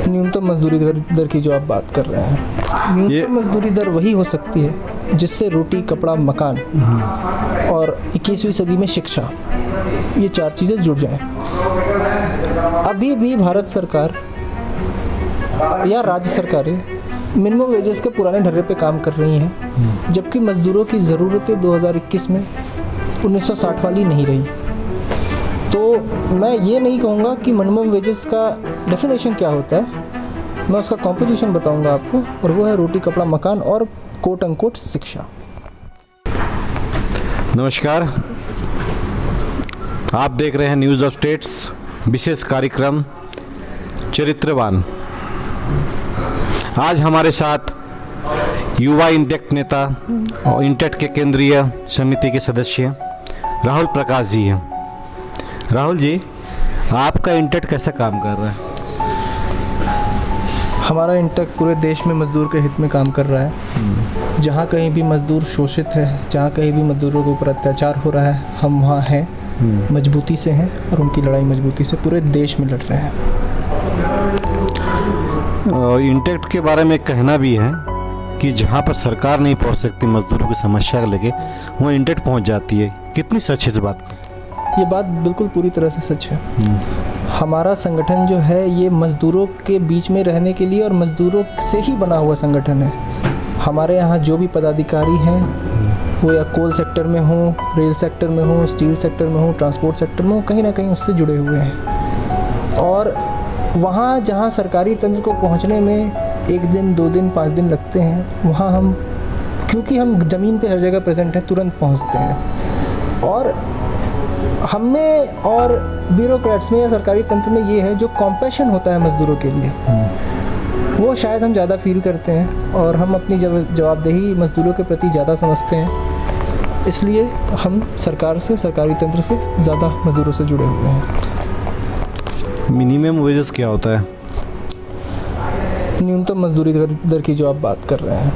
न्यूनतम मजदूरी दर की जो आप बात कर रहे हैं, न्यूनतम मजदूरी दर वही हो सकती है जिससे रोटी, कपड़ा, मकान और 21वीं सदी में शिक्षा, ये 4 चीज़ें जुड़ जाएं। अभी भी भारत सरकार या राज्य सरकारें मिनिमम वेजेस के पुराने ढर्रे पे काम कर रही हैं, जबकि मजदूरों की ज़रूरतें 2021 में 1960 वाली नहीं रही। तो मैं ये नहीं कहूँगा कि मिनिमम वेजेस का डेफिनेशन क्या होता है, मैं उसका कॉम्पोजिशन बताऊँगा आपको, और वो है रोटी, कपड़ा, मकान और कोट अनकोट शिक्षा। नमस्कार, आप देख रहे हैं न्यूज़ ऑफ स्टेट्स विशेष कार्यक्रम चरित्रवान। आज हमारे साथ युवा इंटेक्ट नेता और इंटेक्ट के केंद्रीय समिति के सदस्य राहुल प्रकाश जी हैं। राहुल जी, आपका इंटेक्ट कैसा काम कर रहा है? हमारा इंटेक्ट पूरे देश में मजदूर के हित में काम कर रहा है। जहाँ कहीं भी मजदूर शोषित है, जहाँ कहीं भी मजदूरों के ऊपर अत्याचार हो रहा है, हम वहाँ हैं, मजबूती से हैं और उनकी लड़ाई मजबूती से पूरे देश में लड़ रहे हैं। इंटेक्ट के बारे में कहना भी है कि जहाँ पर सरकार नहीं पहुँच सकती मजदूरों की समस्या को लेके, वहाँ इंटेक्ट पहुँच जाती है। कितनी सच है इस बात? ये बात बिल्कुल पूरी तरह से सच है। हमारा संगठन जो है ये मज़दूरों के बीच में रहने के लिए और मज़दूरों से ही बना हुआ संगठन है। हमारे यहाँ जो भी पदाधिकारी हैं, वो या कोल सेक्टर में हो, रेल सेक्टर में हो, स्टील सेक्टर में हो, ट्रांसपोर्ट सेक्टर में हो, कहीं ना कहीं उससे जुड़े हुए हैं। और वहाँ जहाँ सरकारी तंत्र को पहुँचने में 1 दिन, 2 दिन, 5 दिन लगते हैं, वहाँ हम, क्योंकि हम ज़मीन पे हर जगह प्रेजेंट हैं, तुरंत पहुँचते हैं। और हम में और ब्यूरोक्रेट्स में या सरकारी तंत्र में ये है, जो कॉम्पैशन होता है मज़दूरों के लिए, वो शायद हम ज़्यादा फील करते हैं और हम अपनी जवाबदेही मज़दूरों के प्रति ज़्यादा समझते हैं। इसलिए हम सरकार से, सरकारी तंत्र से ज़्यादा मज़दूरों से जुड़े हुए हैं। मिनिमम वेजेस क्या होता है? न्यूनतम मजदूरी दर की जो आप बात कर रहे हैं,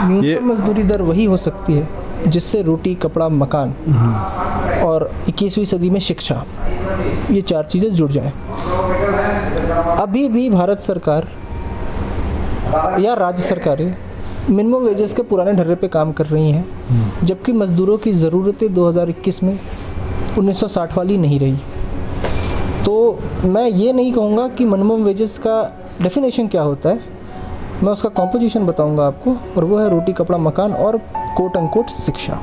न्यूनतम मजदूरी दर वही हो सकती है जिससे रोटी, कपड़ा, मकान और 21वीं सदी में शिक्षा, ये 4 चीज़ें जुड़ जाएं। अभी भी भारत सरकार या राज्य सरकारें मिनिमम वेजेस के पुराने ढर्रे पे काम कर रही हैं, जबकि मज़दूरों की ज़रूरतें 2021 में 1960 वाली नहीं रही। तो मैं ये नहीं कहूँगा कि मिनिमम वेजेस का डेफिनेशन क्या होता है, मैं उसका कॉम्पोजिशन बताऊँगा आपको, और वो है रोटी, कपड़ा, मकान और कोट अनकोट शिक्षा।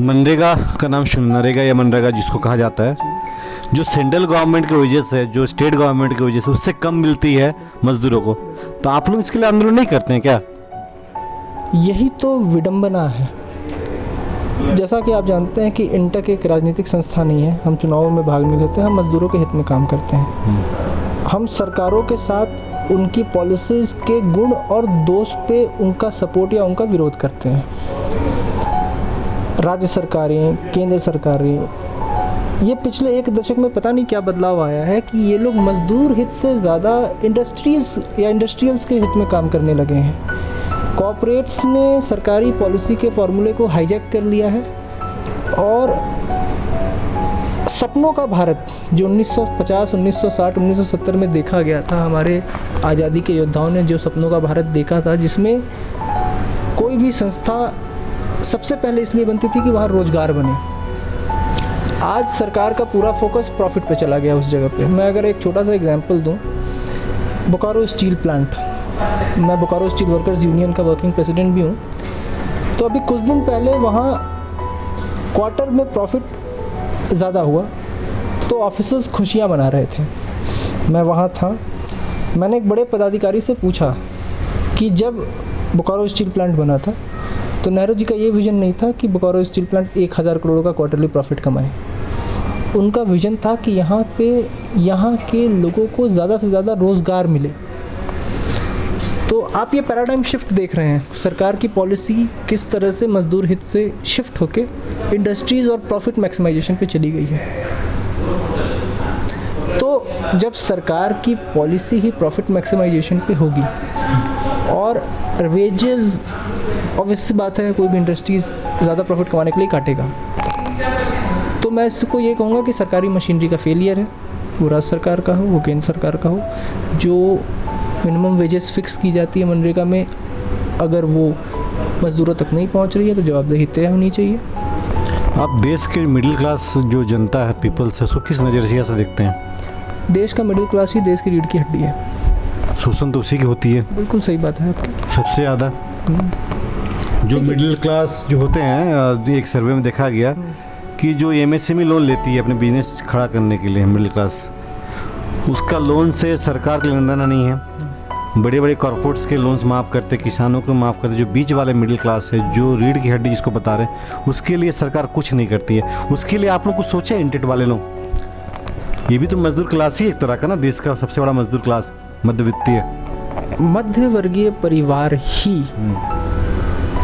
मनरेगा का नाम नरेगा या मनरेगा जिसको कहा जाता है, जो सेंट्रल गवर्नमेंट की वजह से, जो स्टेट गवर्नमेंट की वजह से उससे कम मिलती है मजदूरों को, तो आप लोग इसके लिए आंदोलन नहीं करते हैं क्या? यही तो विडंबना है। जैसा कि आप जानते हैं कि इंटेक एक राजनीतिक संस्था नहीं है, हम चुनावों में भाग नहीं लेते, हम मजदूरों के हित में काम करते हैं। हम सरकारों के साथ उनकी पॉलिसीज़ के गुण और दोष पे उनका सपोर्ट या उनका विरोध करते हैं। राज्य सरकारें, केंद्र सरकारें, ये पिछले 1 दशक में पता नहीं क्या बदलाव आया है कि ये लोग मज़दूर हित से ज़्यादा इंडस्ट्रीज़ या इंडस्ट्रियल्स के हित में काम करने लगे हैं। कॉर्पोरेट्स ने सरकारी पॉलिसी के फॉर्मूले को हाईजैक कर लिया है और सपनों का भारत जो 1950, 1960, 1970 में देखा गया था, हमारे आज़ादी के योद्धाओं ने जो सपनों का भारत देखा था, जिसमें कोई भी संस्था सबसे पहले इसलिए बनती थी कि वहाँ रोज़गार बने, आज सरकार का पूरा फोकस प्रॉफिट पे चला गया उस जगह पे। मैं अगर एक छोटा सा एग्जांपल दूं, बोकारो स्टील प्लांट, मैं बोकारो स्टील वर्कर्स यूनियन का वर्किंग प्रेसिडेंट भी हूं, तो अभी कुछ दिन पहले वहाँ क्वार्टर में प्रॉफिट ज़्यादा हुआ तो ऑफिसर्स खुशियाँ मना रहे थे। मैं वहाँ था, मैंने एक बड़े पदाधिकारी से पूछा कि जब बोकारो स्टील प्लांट बना था तो नेहरू जी का ये विज़न नहीं था कि बोकारो स्टील प्लांट 1000 करोड़ का क्वार्टरली प्रॉफिट कमाए। उनका विज़न था कि यहाँ के लोगों को ज़्यादा से ज़्यादा रोज़गार मिले। तो आप ये पैराडाइम शिफ्ट देख रहे हैं, सरकार की पॉलिसी किस तरह से मजदूर हित से शिफ्ट होके इंडस्ट्रीज़ और प्रॉफिट मैक्सिमाइजेशन पे चली गई है। तो जब सरकार की पॉलिसी ही प्रॉफिट मैक्सिमाइजेशन पे होगी और वेजेस, ऑब्वियस बात है कोई भी इंडस्ट्रीज़ ज़्यादा प्रॉफिट कमाने के लिए काटेगा, तो मैं इसको ये कहूँगा कि सरकारी मशीनरी का फेलियर है। वो राज्य सरकार का हो, वो केंद्र सरकार का हो। जो मिनिमम वेजेस फिक्स की जाती है मनरेगा में, अगर वो मज़दूरों तक नहीं पहुंच रही है तो जवाबदेही तय होनी चाहिए। आप देश के मिडिल क्लास जो जनता है, पीपल्स है, उसको किस नज़र से ऐसा देखते हैं? देश का मिडिल क्लास ही देश की रीढ़ की हड्डी है। शोषण तो उसी की होती है बिल्कुल सही बात है आपकी। सबसे ज़्यादा। जो मिडिल क्लास जो होते हैं, एक सर्वे में देखा गया कि जो एमएसएमई लोन लेती है अपने बिजनेस खड़ा करने के लिए मिडिल क्लास, उसका लोन से सरकार का लेना देना नहीं है। बड़े बड़े कॉर्पोरेट्स के लोन्स माफ़ करते, किसानों को माफ़ करते। जो बीच वाले मिडिल क्लास है, जो रीढ़ की हड्डी जिसको बता रहे हैं, उसके लिए सरकार कुछ नहीं करती है। उसके लिए आप लोग कुछ सोचे इंटेट वाले लोग? ये भी तो मजदूर क्लास ही एक तरह का ना, देश का सबसे बड़ा मजदूर क्लास मध्यवित्तीय मध्य वर्गीय परिवार ही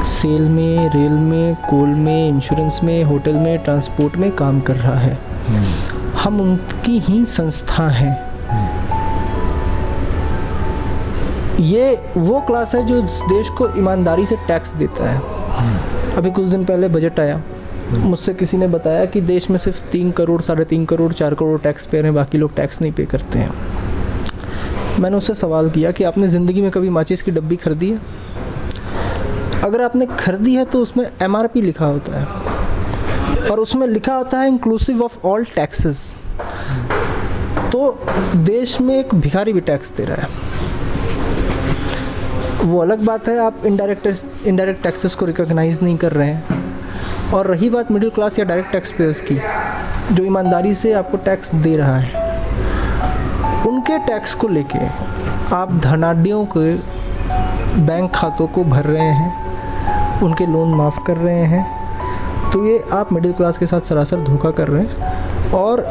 सेल में, रेल में, कोल में, इंश्योरेंस में, होटल में, ट्रांसपोर्ट में काम कर रहा है। हम उनकी ही संस्था हैं। ये वो क्लास है जो देश को ईमानदारी से टैक्स देता है। अभी कुछ दिन पहले बजट आया, मुझसे किसी ने बताया कि देश में सिर्फ 3 करोड़, 3.5 करोड़, 4 करोड़ टैक्स पेयर हैं, बाकी लोग टैक्स नहीं पे करते हैं। मैंने उससे सवाल किया कि आपने ज़िंदगी में कभी माचिस की डब्बी खरीदी है? अगर आपने खरीदी है तो उसमें MRP लिखा होता है और उसमें लिखा होता है इंक्लूसिव ऑफ ऑल टैक्सेस। तो देश में एक भिखारी भी टैक्स दे रहा है। वो अलग बात है, आप इनडायरेक्ट टैक्सेस को रिकॉग्नाइज़ नहीं कर रहे हैं। और रही बात मिडिल क्लास या डायरेक्ट टैक्स पेयर्स की, जो ईमानदारी से आपको टैक्स दे रहा है, उनके टैक्स को लेके आप धनाढ्यों के बैंक खातों को भर रहे हैं, उनके लोन माफ़ कर रहे हैं। तो ये आप मिडिल क्लास के साथ सरासर धोखा कर रहे हैं और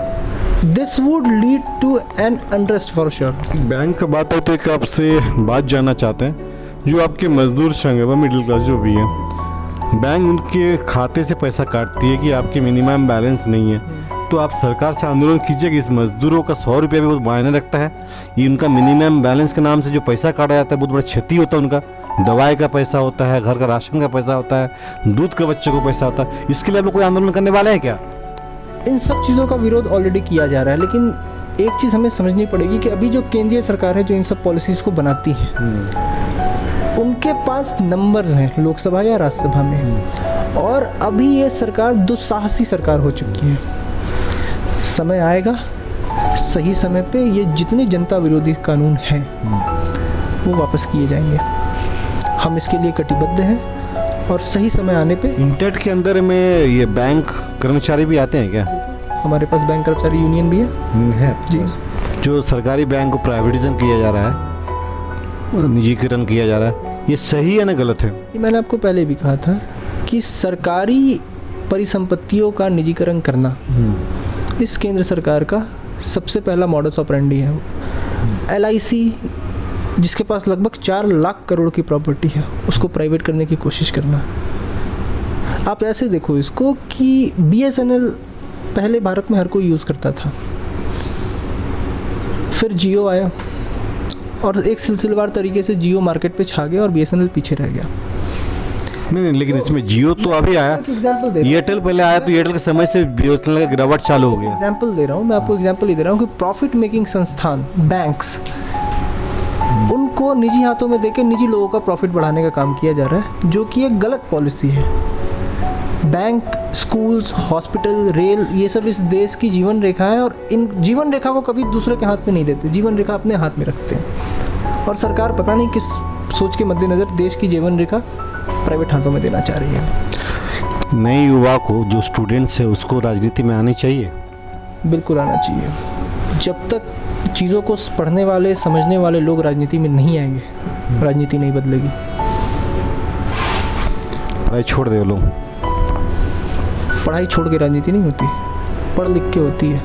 this would lead to an unrest for sure. Bank का बात है तो एक आपसे बात जानना चाहते हैं, जो आपके मजदूर संघ है, वह मिडिल क्लास जो भी है, बैंक उनके खाते से पैसा काटती है कि आपके मिनिमम बैलेंस नहीं है, तो आप सरकार से आंदोलन कीजिए कि इस मजदूरों का 100 रुपया भी बहुत मायने रखता है। ये उनका मिनिमम बैलेंस के नाम से जो पैसा काटा जाता है बहुत बड़ा क्षति होता है उनका। दवाई का पैसा होता है, घर का राशन का पैसा होता है, दूध का बच्चों को पैसा होता है। इसके लिए आप लोग कोई आंदोलन करने वाले हैं क्या? इन सब चीज़ों का विरोध ऑलरेडी किया जा रहा है, लेकिन एक चीज़ हमें समझनी पड़ेगी कि अभी जो केंद्रीय सरकार है जो इन सब पॉलिसीज़ को बनाती है, उनके पास नंबर्स हैं लोकसभा या राज्यसभा में, और अभी ये सरकार दुस्साहसी सरकार हो चुकी है। समय आएगा, सही समय पे ये जितने जनता विरोधी कानून हैं वो वापस किए जाएंगे। हम इसके लिए कटिबद्ध हैं और सही समय आने पे। इंटेट के अंदर में ये बैंक कर्मचारी भी आते हैं क्या? हमारे पास बैंक कर्मचारी यूनियन भी है जी। जो सरकारी बैंक को प्राइवेटाइजेशन किया जा रहा है, निजीकरण किया जा रहा है, ये सही है ना गलत है? ये मैंने आपको पहले भी कहा था कि सरकारी परिसंपत्तियों का निजीकरण करना इस केंद्र सरकार का सबसे पहला मॉडस ऑपरेंडी है। LIC जिसके पास लगभग 4 लाख करोड़ की प्रॉपर्टी है, उसको प्राइवेट करने की कोशिश करना। आप ऐसे देखो इसको कि BSNL पहले भारत में हर कोई यूज़ करता था, फिर जियो आया और एक सिलसिलेवार तरीके से जियो मार्केट पे छा गया और BSNL पीछे रह गया। नहीं, लेकिन इसमें जियो तो अभी आया, एयरटेल पहले आया, तो एयरटेल के समय से BSNL का गिरावट चालू हो गया। एग्जाम्पल दे रहा हूँ मैं आपको, एग्जाम्पल ही दे रहा हूँ कि प्रॉफिट मेकिंग संस्थान बैंक्स, उनको निजी हाथों में देके निजी लोगों का प्रॉफिट बढ़ाने का काम किया जा रहा है, जो कि एक गलत पॉलिसी है। बैंक, स्कूल्स, हॉस्पिटल, रेल, ये सब इस देश की जीवन रेखा है और इन जीवन रेखा को कभी दूसरे के हाथ में नहीं देते, जीवन रेखा अपने हाथ में रखते हैं। और सरकार पता नहीं किस सोच के मद्देनज़र देश की जीवन रेखा प्राइवेट हाथों में देना चाह रही है। नए युवा को, जो स्टूडेंट्स है, उसको राजनीति में आनी चाहिए। बिल्कुल आना चाहिए। जब तक चीज़ों को पढ़ने वाले, समझने वाले लोग राजनीति में नहीं आएंगे, राजनीति नहीं बदलेगी। पढ़ाई छोड़ दे लोग। पढ़ाई छोड़ के राजनीति नहीं होती, पढ़ लिख के होती है।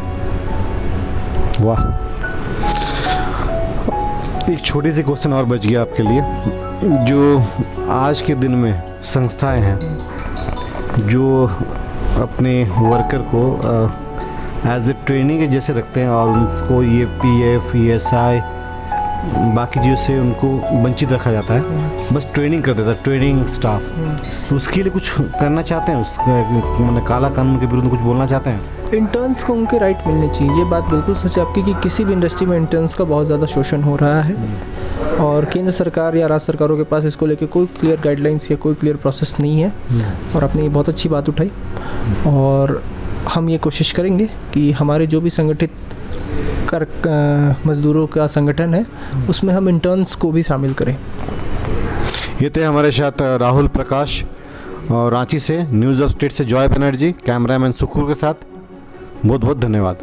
वाह, एक छोटी सी क्वेश्चन और बच गया आपके लिए। जो आज के दिन में संस्थाएं हैं जो अपने वर्कर को एज ए ट्रेनिंग के जैसे रखते हैं और उनको ये PF, ESI बाकी चीज़ों से उनको वंचित रखा जाता है, बस ट्रेनिंग कर देता है ट्रेनिंग स्टाफ। तो उसके लिए कुछ करना चाहते हैं, उस मैंने काला कानून के विरुद्ध कुछ बोलना चाहते हैं? इंटर्न्स को उनके राइट मिलने चाहिए, ये बात बिल्कुल सच है आपकी कि किसी भी इंडस्ट्री में इंटर्न्स का बहुत ज़्यादा शोषण हो रहा है और केंद्र सरकार या राज्य सरकारों के पास इसको लेके कोई क्लियर गाइडलाइंस या कोई क्लियर प्रोसेस नहीं है। और आपने ये बहुत अच्छी बात उठाई और हम ये कोशिश करेंगे कि हमारे जो भी संगठित कर मज़दूरों का संगठन है उसमें हम इंटर्न्स को भी शामिल करें। ये थे हमारे साथ राहुल प्रकाश और रांची से न्यूज़ ऑफ स्टेट से जॉय बनर्जी, कैमरामैन सुखुर के साथ। बहुत बहुत धन्यवाद।